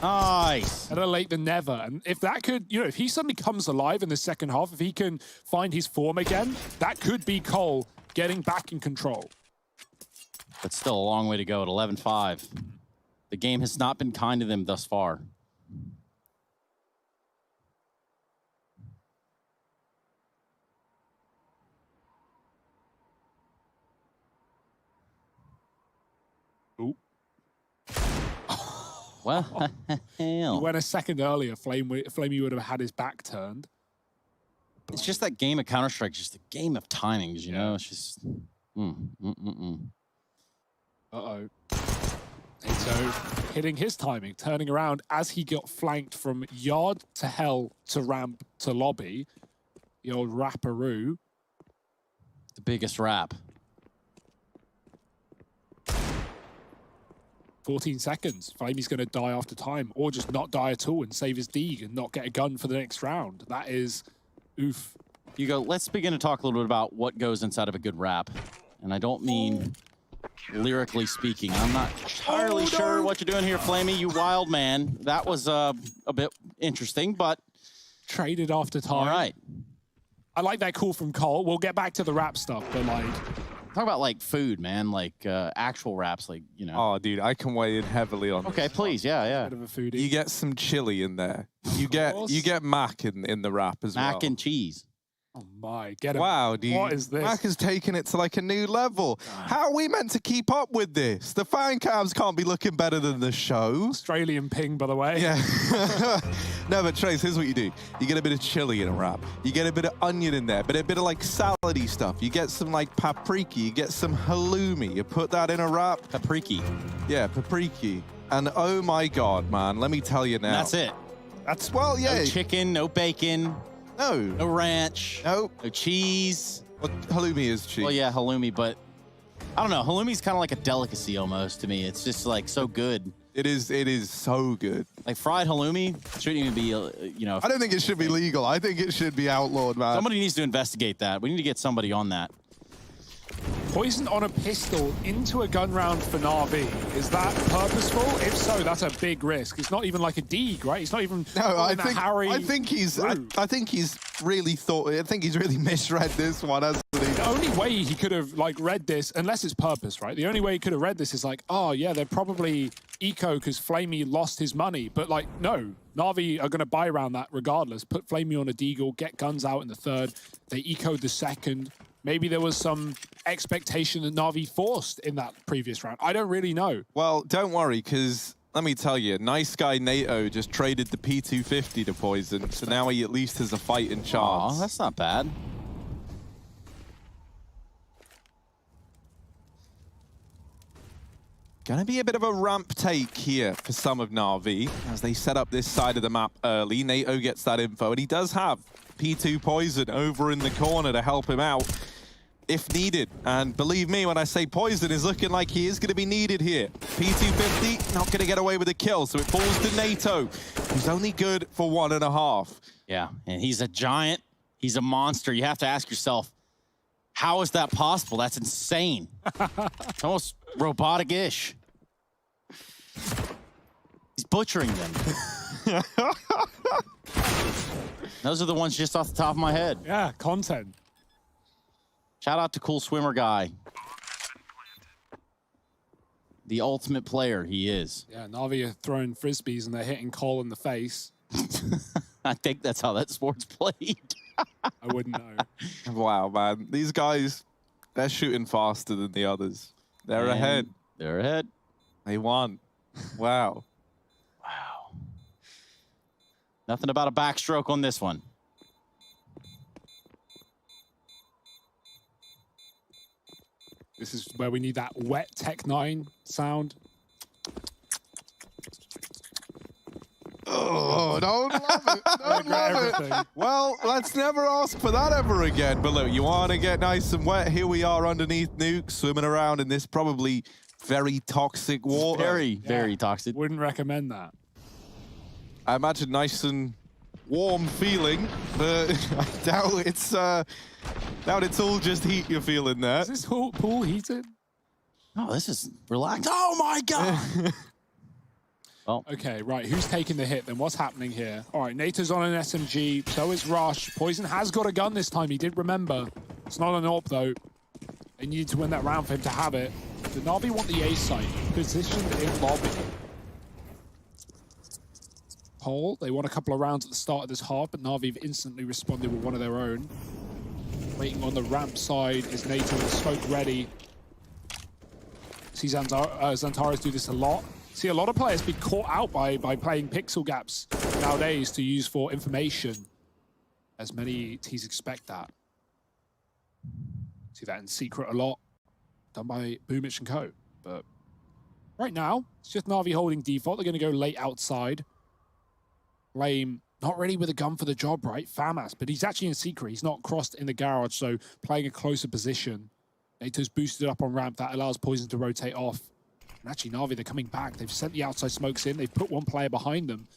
Nice. Better late than never. And if that could, you know, if he suddenly comes alive in the second half, if he can find his form again, that could be Cole getting back in control. But still a long way to go at 11-5. The game has not been kind to them thus far. Ooh. Well, He hell. went a second earlier, Flamey would have had his back turned. It's just that game of Counter-Strike, just a game of timings, you know? It's just... Uh-oh. Nato hitting his timing, turning around as he got flanked from yard to hell to ramp to lobby. The old rapperoo. The biggest rap. 14 seconds. Flamey's going to die after time, or just not die at all and save his Deeg and not get a gun for the next round. That is oof. Hugo, let's begin to talk a little bit about what goes inside of a good rap. And I don't mean lyrically speaking. I'm not entirely sure what you're doing here, Flamey, you wild man. That was a bit interesting, but... Traded after time. All right. I like that call from Cole. We'll get back to the rap stuff, but like... Talk about like food, man, like actual raps, like, you know. Oh, dude, I can weigh in heavily on Okay, this please, yeah. Bit of a foodie. You get some chili in there. You get mac in the wrap as well. Mac and cheese. Oh my, get him. Wow, dude. What is this? Mac has taken it to like a new level. How are we meant to keep up with this? The fan cams can't be looking better than the show. Australian ping, by the way. Yeah. No, but Trace, here's what you do. You get a bit of chili in a wrap. You get a bit of onion in there, but a bit of like salady stuff. You get some like paprika. You get some halloumi. You put that in a wrap. Papriki. Yeah, paprika. And oh my God, man, let me tell you now. That's it. That's, well, yeah. No chicken, no bacon, No. no ranch, Nope. no cheese. Well, halloumi is cheap. Well, yeah, halloumi, but I don't know. Halloumi's kind of like a delicacy almost to me. It's just like so good. It is so good. Like fried halloumi shouldn't even be, you know. I don't think it should be legal. I think it should be outlawed, man. Somebody needs to investigate that. We need to get somebody on that. Poison on a pistol into a gun round for Navi. Is that purposeful? If so, that's a big risk. It's not even like a Deeg, right? It's not even No, I a Harry think he's route. I think he's really misread this one, hasn't he? The only way he could have like read this, unless it's purpose, right? The only way he could have read this is like, oh yeah, they're probably eco because Flamey lost his money. But like, no, Navi are going to buy around that regardless. Put Flamey on a deagle, get guns out in the third. They ecoed the second. Maybe there was some expectation that Navi forced in that previous round. I don't really know. Well, don't worry, because let me tell you, nice guy NATO just traded the P250 to Poison, so now he at least has a fighting chance. Oh, that's not bad. Gonna be a bit of a ramp take here for some of Navi as they set up this side of the map early. NATO gets that info, and he does have P2 Poison over in the corner to help him out if needed. And believe me when I say Poison is looking like he is going to be needed here. P250 not going to get away with a kill, so it falls to NATO, who's only good for 1.5. Yeah, and he's a giant. He's a monster. You have to ask yourself, how is that possible? That's insane. It's almost robotic-ish. He's butchering them. Those are the ones just off the top of my head. Yeah, content. Shout out to Cool Swimmer Guy. The ultimate player he is. Yeah, Navi are throwing frisbees and they're hitting Cole in the face. I think that's how that sport's played. I wouldn't know. Wow, man. These guys, they're shooting faster than the others. They're And ahead. They're ahead. They won. Wow. Wow. Nothing about a backstroke on this one. This is where we need that wet Tech 9 sound. Oh, don't love it. Don't Regret love everything. it. Well, let's never ask for that ever again. But look, you want to get nice and wet. Here we are underneath Nuke, swimming around in this probably very toxic water. Very toxic. Wouldn't recommend that. I imagine nice and warm feeling, but I doubt it's all just heat you're feeling there. Is this pool heated? Oh, this is relaxed. Oh my God. Well, Okay, right. Who's taking the hit then? What's happening here? All right, Nato's on an SMG. So is Rush. Poison has got a gun this time. He did remember. It's not an AWP though. They needed to win that round for him to have it. The Navi want the A site, positioned in lobby. Paul, they won a couple of rounds at the start of this half, but Navi have instantly responded with one of their own. Waiting on the ramp side is Nato with the smoke ready. See Xantares do this a lot. See a lot of players be caught out by playing pixel gaps nowadays to use for information, as many teams expect that. See that in Secret a lot, done by Boomich and Co. But right now, it's just Navi holding default. They're going to go late outside. Blame not really with a gun for the job, right? FAMAS, but he's actually in Secret. He's not crossed in the garage, so playing a closer position. NATO's boosted up on ramp. That allows Poison to rotate off. And actually, Navi, they're coming back. They've sent the outside smokes in. They've put one player behind them.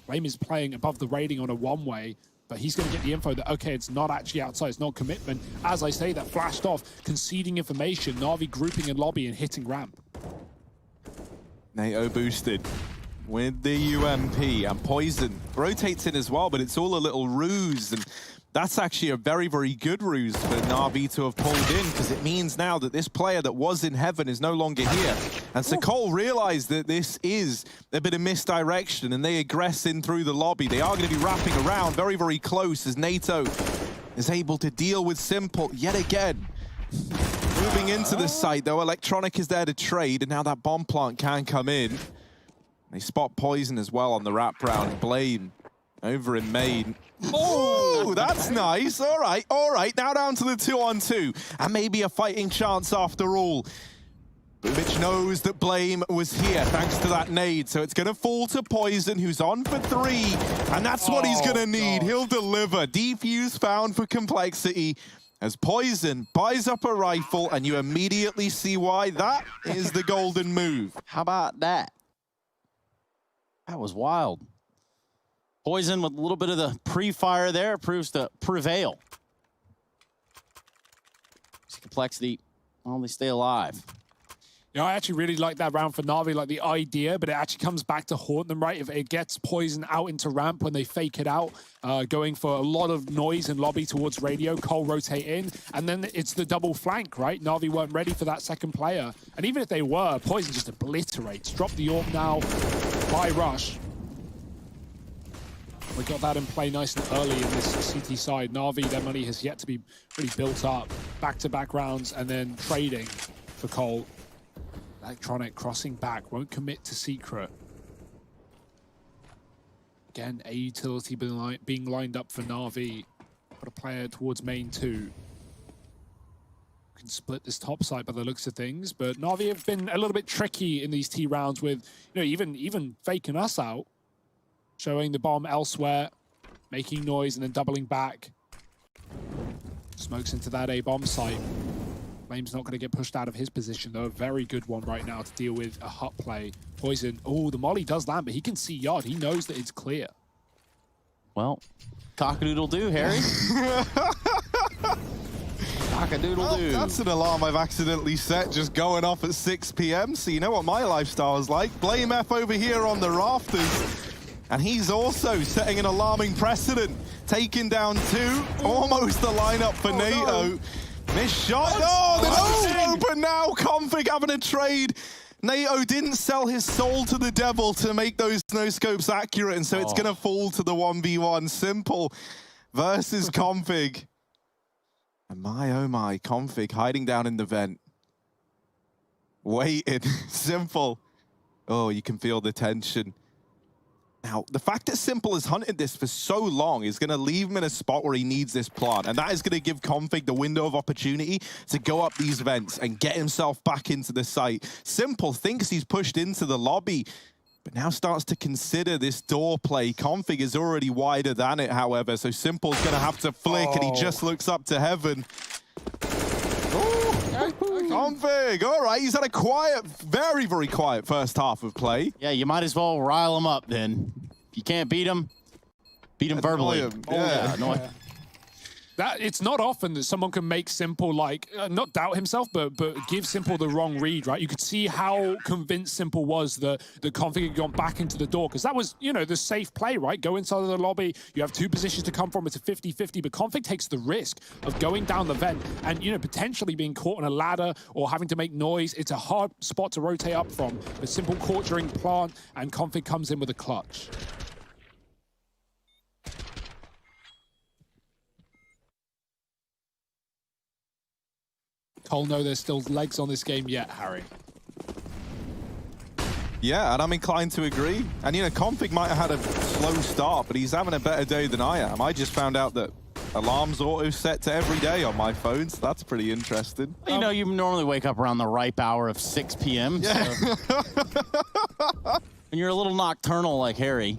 Blame is playing above the rating on a one-way, but he's going to get the info that, okay, it's not actually outside. It's not commitment. As I say, that flashed off, conceding information. Navi grouping in lobby and hitting ramp. NATO boosted with the UMP, and Poison rotates in as well, but it's all a little ruse, and that's actually a very, very good ruse for Navi to have pulled in, because it means now that this player that was in heaven is no longer here. And so Cole realized that this is a bit of misdirection, and they aggress in through the lobby. They are going to be wrapping around very, very close as NATO is able to deal with Simple yet again. Moving into the site, though, Electronic is there to trade, and now that bomb plant can come in. They spot Poison as well on the wraparound. Blame over in main. Oh, that's nice. All right. Now down to the 2-on-2. And maybe a fighting chance after all. Boomich knows that Blame was here thanks to that nade. So it's going to fall to Poison, who's on for 3. And that's what he's going to need. He'll deliver. Defuse found for Complexity. As Poison buys up a rifle, and you immediately see why. That is the golden move. How about that? That was wild. Poison with a little bit of the pre-fire there proves to prevail. Complexity, well, they stay alive. You know, I actually really like that round for Navi, like the idea, but it actually comes back to haunt them, right? If it gets Poison out into ramp when they fake it out, going for a lot of noise and lobby towards radio, Cole rotate in, and then it's the double flank, right? Navi weren't ready for that second player. And even if they were, Poison just obliterates. Drop the AWP now by Rush. We got that in play nice and early in this CT side. Navi, their money has yet to be really built up. Back-to-back rounds and then trading for Cole. Electronic crossing back, won't commit to Secret. Again, a utility being lined up for Navi. Got a player towards main 2. Can split this top side by the looks of things, but Navi have been a little bit tricky in these T rounds with, you know, even faking us out. Showing the bomb elsewhere, making noise and then doubling back. Smokes into that A bomb site. Flame's not going to get pushed out of his position, though. A very good one right now to deal with a hut play. Poison. Oh, the molly does land, but he can see yard. He knows that it's clear. Well, cock-a-doodle-doo, Harry. Cock-a-doodle-doo. That's an alarm I've accidentally set just going off at 6 p.m. So you know what my lifestyle is like. Blame F over here on the rafters. And he's also setting an alarming precedent. Taking down 2. Almost the lineup for NATO. No. Missed shot. Oh, the no open now. Config having a trade. NATO didn't sell his soul to the devil to make those no-scopes accurate, and so it's going to fall to the 1v1. Simple versus Config. And my, oh my, Config hiding down in the vent. Waiting. Simple. Oh, you can feel the tension. Now, the fact that Simple has hunted this for so long is going to leave him in a spot where he needs this plant, and that is going to give Config the window of opportunity to go up these vents and get himself back into the site. Simple thinks he's pushed into the lobby, but now starts to consider this door play. Config is already wider than it, however, so Simple's going to have to flick, and he just looks up to heaven. Config, all right, he's had a quiet, very, very quiet first half of play. Yeah, you might as well rile him up then. If you can't beat him, Beat him verbally. him. Oh, yeah. Annoy. That it's not often that someone can make Simple not doubt himself, but give Simple the wrong read, right? You could see how convinced Simple was that the Config had gone back into the door, because that was, you know, the safe play, right? Go inside of the lobby, you have two positions to come from, it's a 50-50, but Config takes the risk of going down the vent and, you know, potentially being caught on a ladder or having to make noise. It's a hard spot to rotate up from, but Simple caught during plant, and Config comes in with a clutch. Cole, no, there's still legs on this game yet, Harry. Yeah, and I'm inclined to agree. And, you know, Config might have had a slow start, but he's having a better day than I am. I just found out that alarms auto-set to every day on my phone, so that's pretty interesting. Well, you know, you normally wake up around the ripe hour of 6 p.m. Yeah. So. And you're a little nocturnal like Harry.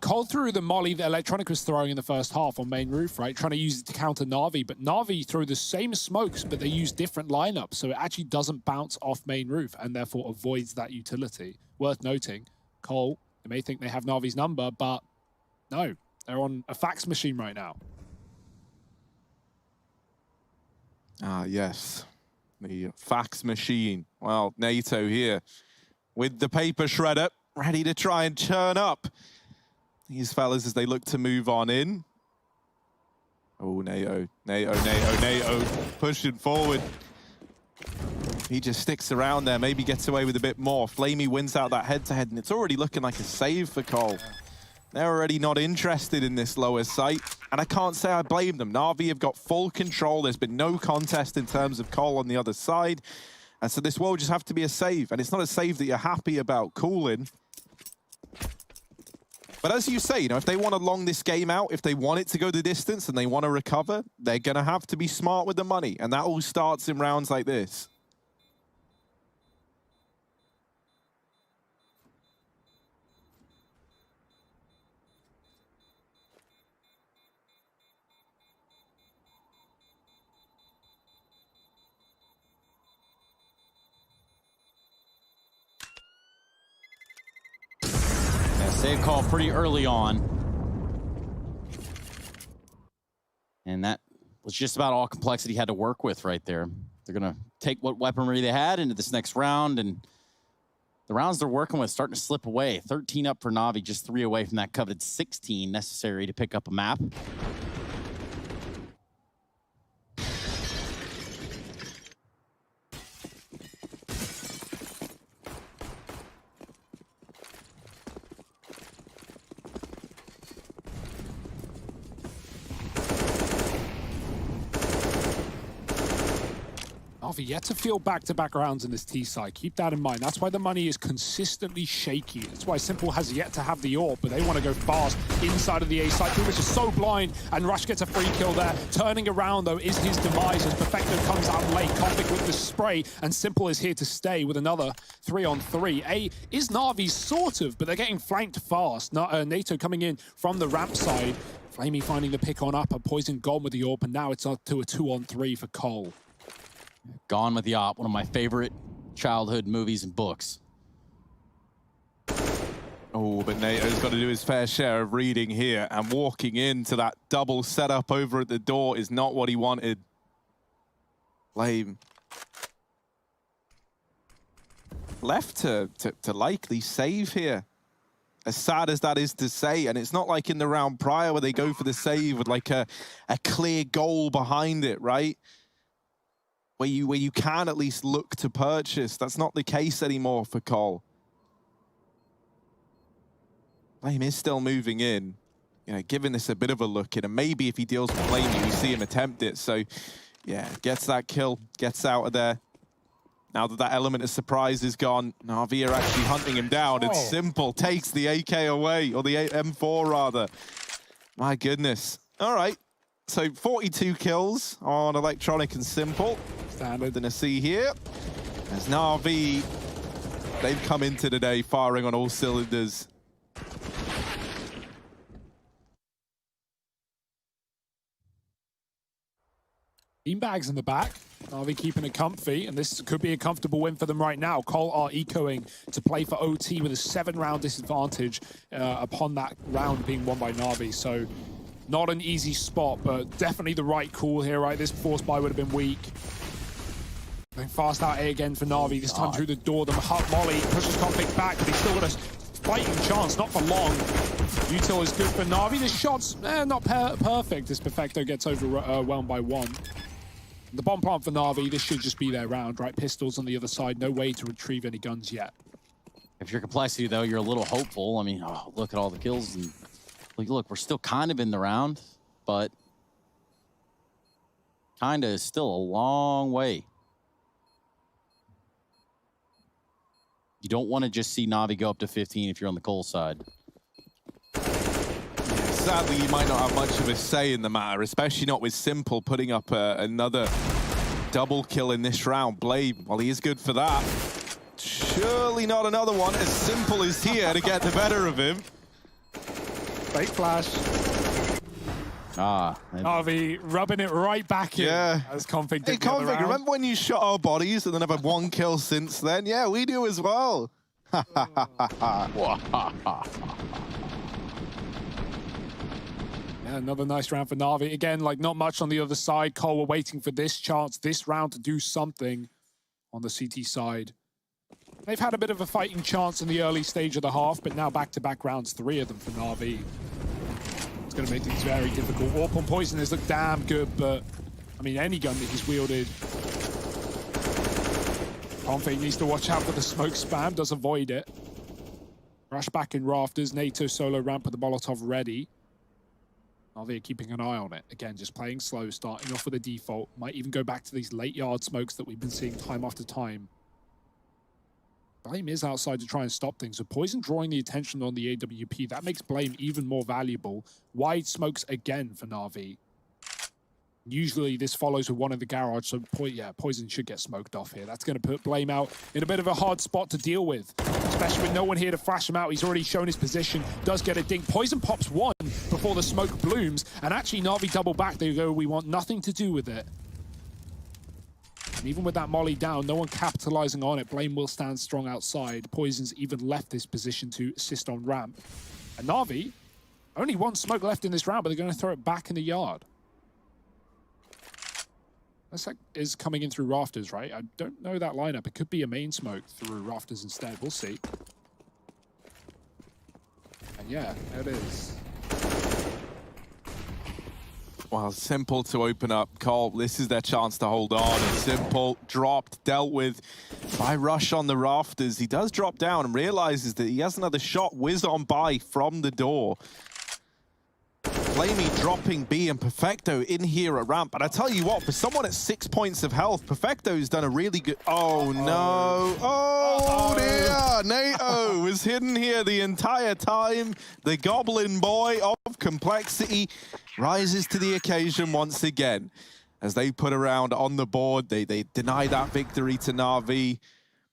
Cole threw the molly that Electronic was throwing in the first half on main roof, right? Trying to use it to counter Navi, but Navi threw the same smokes, but they use different lineups, so it actually doesn't bounce off main roof and therefore avoids that utility. Worth noting, Cole, they may think they have Navi's number, but no, they're on a fax machine right now. Ah, yes. The fax machine. Well, NATO here with the paper shredder, ready to try and churn up these fellas as they look to move on in. Oh, NATO, pushing forward. He just sticks around there, maybe gets away with a bit more. Flamey wins out that head-to-head, and it's already looking like a save for Cole. They're already not interested in this lower site, and I can't say I blame them. Navi have got full control. There's been no contest in terms of Cole on the other side, and so this will just have to be a save, and it's not a save that you're happy about calling. But as you say, you know, if they want to long this game out, if they want it to go the distance and they want to recover, they're going to have to be smart with the money, and that all starts in rounds like this. Save call pretty early on. And that was just about all Complexity had to work with right there. They're going to take what weaponry they had into this next round, and the rounds they're working with starting to slip away. 13 up for Navi, just 3 away from that coveted 16 necessary to pick up a map. Navi yet to field back-to-back rounds in this T side. Keep that in mind. That's why the money is consistently shaky. That's why Simple has yet to have the AWP, but they want to go fast inside of the A side. Pumic is so blind, and Rush gets a free kill there. Turning around, though, is his demise as Perfecto comes out late. Conflict with the spray, and Simple is here to stay with another 3-on-3. A is Navi, sort of, but they're getting flanked fast. NATO coming in from the ramp side. Flamey finding the pick on up, a Poison gone with the AWP, and now it's up to a 2-on-3 for Cole. Gone with the Op, one of my favorite childhood movies and books. Oh, but NATO's got to do his fair share of reading here, and walking into that double setup over at the door is not what he wanted. Flame. Left to likely save here. As sad as that is to say, and it's not like in the round prior where they go for the save with like a clear goal behind it, right? Where you can at least look to purchase. That's not the case anymore for Cole. Flame is still moving in, you know, giving this a bit of a look in, and maybe if he deals with Flamey, we see him attempt it. So, yeah, gets that kill, gets out of there. Now that that element of surprise is gone, Navi are actually hunting him down. It's Simple, takes the AK away, or the M4 rather. My goodness. All right. So 42 kills on Electronic and Simple. Standard than a C here. As Navi, they've come into today firing on all cylinders. Beanbags in the back. Navi keeping it comfy, and this could be a comfortable win for them right now. Cole are ecoing to play for OT with a 7-round disadvantage upon that round being won by Navi. So not an easy spot, but definitely the right call here, right? This force buy would have been weak. Going fast out A again for Navi, this time through the door. The Molly pushes Conflict back, but he's still got a fighting chance, not for long. Util is good for Navi. The shot's not perfect as Perfecto gets overwhelmed by one. The bomb plant for Navi, this should just be their round, right? Pistols on the other side, no way to retrieve any guns yet. If you're Complexity, though, you're a little hopeful. I mean, look at all the kills. And look, we're still kind of in the round, but kind of is still a long way. You don't want to just see Navi go up to 15 if you're on the Cole side. Sadly, you might not have much of a say in the matter, especially not with Simple putting up another double kill in this round. Blame, well, he is good for that. Surely not another one, as Simple is here to get the better of him. Fake flash. Navi rubbing it right back in as Config did Hey, Config, remember when you shot our bodies and then have had one kill since then? Yeah, we do as well. Yeah, another nice round for Navi. Again, like not much on the other side. Cole were waiting for this chance, this round to do something on the CT side. They've had a bit of a fighting chance in the early stage of the half, but now back-to-back rounds, 3 of them for Navi. It's going to make things very difficult. Warp on Poison has looked damn good, but I mean, any gun that he's wielded. Config needs to watch out for the smoke spam, does avoid it. Rush back in rafters, NATO solo ramp with the Molotov ready. Navi are keeping an eye on it. Again, just playing slow, starting off with a default. Might even go back to these late yard smokes that we've been seeing time after time. Blame is outside to try and stop things. So Poison drawing the attention on the AWP. That makes Blame even more valuable. Wide smokes again for Navi. Usually this follows with one in the garage, so Poison should get smoked off here. That's going to put Blame out in a bit of a hard spot to deal with, especially with no one here to flash him out. He's already shown his position, does get a dink. Poison pops one before the smoke blooms, and actually Navi double back. They go, we want nothing to do with it. And even with that molly down, no one capitalizing on it. Blame will stand strong outside. Poison's even left this position to assist on ramp. And Navi, only one smoke left in this round, but they're going to throw it back in the yard. That's like is coming in through rafters, right? I don't know that lineup. It could be a main smoke through rafters instead. We'll see. And yeah, there it is. Well, Simple to open up. Cole, this is their chance to hold on. And Simple dropped, dealt with by Rush on the rafters. He does drop down and realizes that he has another shot whiz on by from the door. Blamey dropping B and Perfecto in here at ramp. But I tell you what, for someone at 6 points of health, Perfecto's done a really good... Oh, no. Oh, dear. NATO was hidden here the entire time. The Goblin Boy of Complexity rises to the occasion once again. As they put a round on the board, they deny that victory to Navi.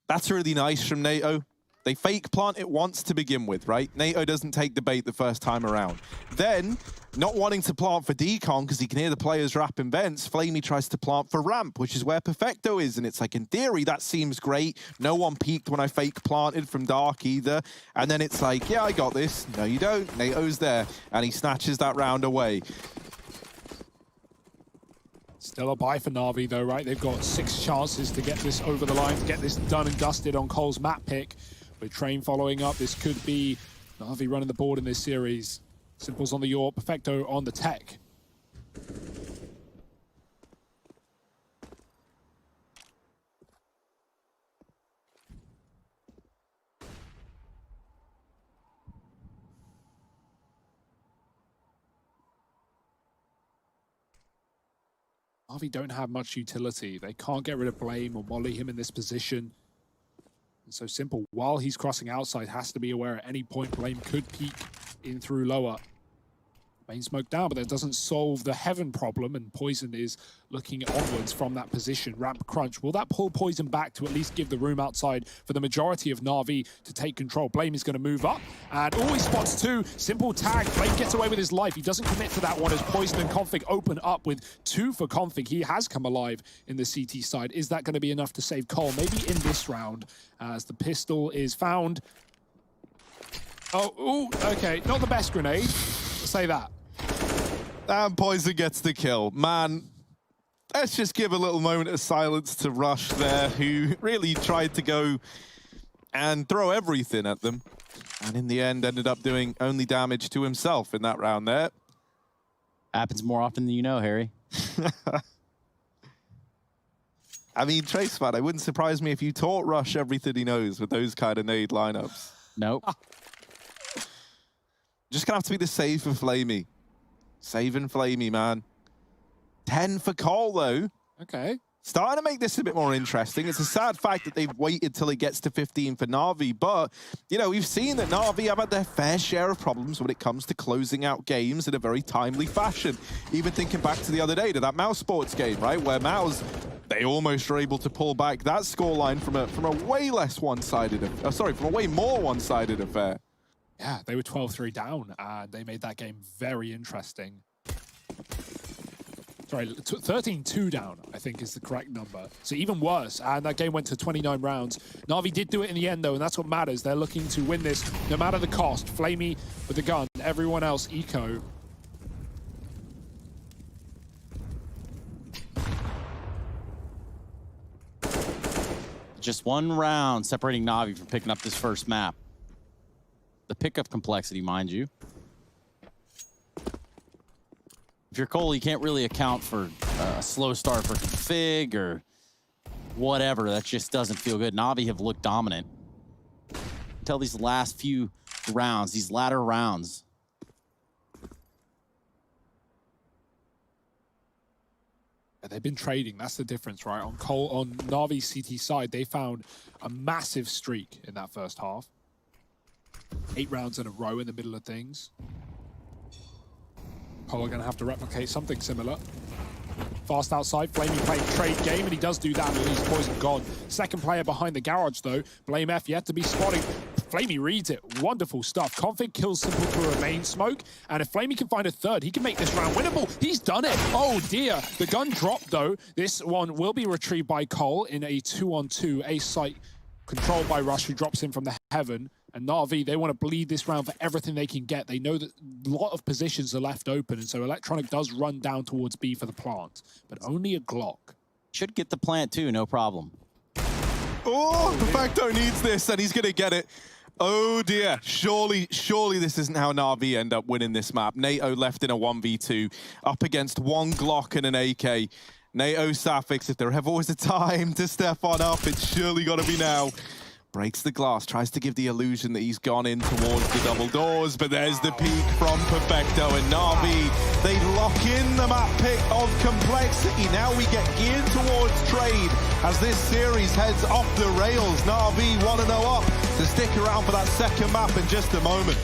That's really nice from NATO. They fake plant it once to begin with, right? NATO doesn't take the bait the first time around. Then, not wanting to plant for decon because he can hear the players rapping vents, Flamey tries to plant for ramp, which is where Perfecto is. And it's like, in theory, that seems great. No one peeked when I fake planted from dark either. And then it's like, yeah, I got this. No, you don't. NATO's there. And he snatches that round away. Still a buy for Navi though, right? They've got 6 chances to get this over the line, to get this done and dusted on Cole's map pick. With Train following up, this could be Navi running the board in this series. Simple's on the York, Perfecto on the tech. Navi don't have much utility. They can't get rid of Blame or molly him in this position. So Simple, while he's crossing outside, has to be aware at any point Blame could peek in through lower. Main smoke down, but that doesn't solve the heaven problem, and Poison is looking onwards from that position. Ramp crunch. Will that pull Poison back to at least give the room outside for the majority of Navi to take control? Blame is going to move up, and he spots two. Simple tag. Blame gets away with his life. He doesn't commit to that one as Poison and Config open up with two for Config. He has come alive in the CT side. Is that going to be enough to save Cole? Maybe in this round, as the pistol is found. Oh, ooh, okay. Not the best grenade. I'll say that. And Poison gets the kill. Man, let's just give a little moment of silence to Rush there, who really tried to go and throw everything at them. And in the end, ended up doing only damage to himself in that round there. Happens more often than you know, Harry. I mean, Trace, man, it wouldn't surprise me if you taught Rush everything he knows with those kind of nade lineups. Nope. Just gonna have to be the save for Flamey. Save and Flamey, man. 10 for Cole, though. Okay. Starting to make this a bit more interesting. It's a sad fact that they've waited till it gets to 15 for Navi, but, you know, we've seen that Navi have had their fair share of problems when it comes to closing out games in a very timely fashion. Even thinking back to the other day, to that Mouse Sports game, right, where Mouse, they almost were able to pull back that scoreline from a way less one-sided, from a way more one-sided affair. Yeah, they were 12-3 down, and they made that game very interesting. Sorry, 13-2 down, I think is the correct number. So even worse, and that game went to 29 rounds. Navi did do it in the end, though, and that's what matters. They're looking to win this no matter the cost. Flamey with the gun, everyone else eco. Just one round separating Navi from picking up this first map. The pickup complexity, mind you. If you're Cole, you can't really account for a slow start for config or whatever. That just doesn't feel good. Navi have looked dominant until these last few rounds, these latter rounds. They've been trading. That's the difference, right? On Navi's CT side, they found a massive streak in that first half. 8 rounds in a row in the middle of things. Cole are going to have to replicate something similar. Fast outside, Flamey playing trade game, and he does do that, and leaves Poison gone. Second player behind the garage, though. Blame F yet to be spotting. Flamey reads it. Wonderful stuff. Config kills Simple through a main smoke, and if Flamey can find a third, he can make this round winnable. He's done it. Oh, dear. The gun dropped, though. This one will be retrieved by Cole in a 2-on-2. Ace site controlled by Rush, who drops in from the heaven. And Navi, they want to bleed this round for everything they can get. They know that a lot of positions are left open, and so Electronic does run down towards B for the plant, but only a Glock. Should get the plant too, no problem. Oh, Perfecto needs this, and he's going to get it. Oh dear, surely this isn't how Navi end up winning this map. NATO left in a 1v2, up against one Glock and an AK. NATO Sapphics, if there ever was a time to step on up, it's surely got to be now. Breaks the glass, tries to give the illusion that he's gone in towards the double doors, but there's the peak from Perfecto, and Navi, they lock in the map pick of complexity. Now we get geared towards trade as this series heads off the rails. Navi 1-0 up to stick around for that second map in just a moment.